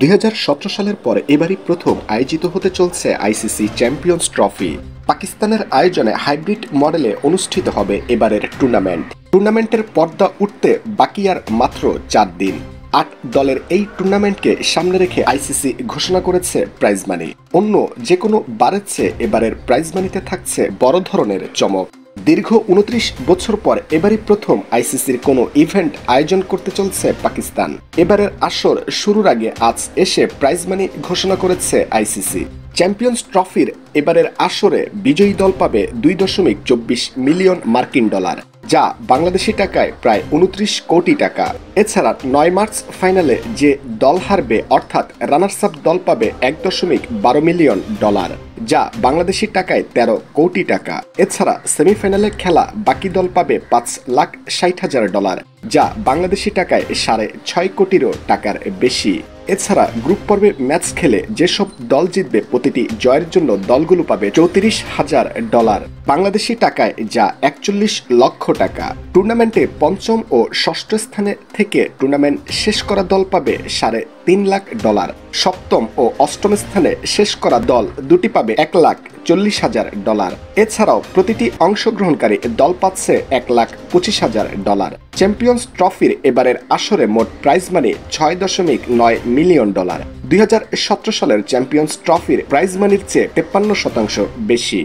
2017 সালের পর এবারই প্রথম আয়োজিত হতে চলছে আইসিসি চ্যাম্পিয়ন্স ট্রফি। পাকিস্তানের আয়োজনে হাইব্রিড মডেলে অনুষ্ঠিত হবে এবারের টুর্নামেন্টের পর্দা উঠতে বাকি আর মাত্র 4 দিন। 8 দলের এই টুর্নামেন্টকে সামনে রেখে আইসিসি ঘোষণা করেছে প্রাইজ মানি। অন্য যে কোনো বারের চেয়ে এবারের প্রাইজ মানিতে থাকছে বড় ধরনের চমক। দীর্ঘ 29 বছর পর এবারই প্রথম আইসিসির কোনো ইভেন্ট আয়োজন করতে চলছে পাকিস্তান। এবারের আসর শুরুর আগে আজ এসে প্রাইজ মানি ঘোষণা করেছে আইসিসি। চ্যাম্পিয়ন্স ট্রফির এবারের আসরে বিজয়ী দল পাবে 2.24 মিলিয়ন মার্কিন ডলার, যা বাংলাদেশি টাকায় প্রায় 29 কোটি টাকা। এছাড়া 9 মার্চ ফাইনালে যে দল হারবে অর্থাৎ রানার্স আপ দল পাবে 1.12 মিলিয়ন ডলার, যা বাংলাদেশি টাকায় 13 কোটি টাকা। এছাড়া সেমিফাইনালে খেলা বাকি দল পাবে 5,60,000 ডলার, যা বাংলাদেশি টাকায় 6.5 কোটিরও টাকার বেশি। এছাড়া গ্রুপ পর্বে ম্যাচ খেলে যেসব দল জিতবে প্রতিটি জয়ের জন্য দলগুলো পাবে 34,000 ডলার বাংলাদেশি টাকায়, যা 41 লক্ষ টাকা। টুর্নামেন্টে পঞ্চম ও ষষ্ঠ স্থানে থেকে টুর্নামেন্ট শেষ করা দল পাবে 3.5 লাখ ডলার। সপ্তম ও অষ্টম স্থানে শেষ করা দল দুটি পাবে 1,40,000 ডলার। এছাড়াও প্রতিটি অংশগ্রহণকারী দল পাচ্ছে 1,25,000 ডলার। চ্যাম্পিয়ন্স ট্রফির এবারের আসরে মোট প্রাইজ মানি 6.9 মিলিয়ন ডলার। 2017 সালের চ্যাম্পিয়ন্স ট্রফির প্রাইজ মানির চেয়ে 53% বেশি।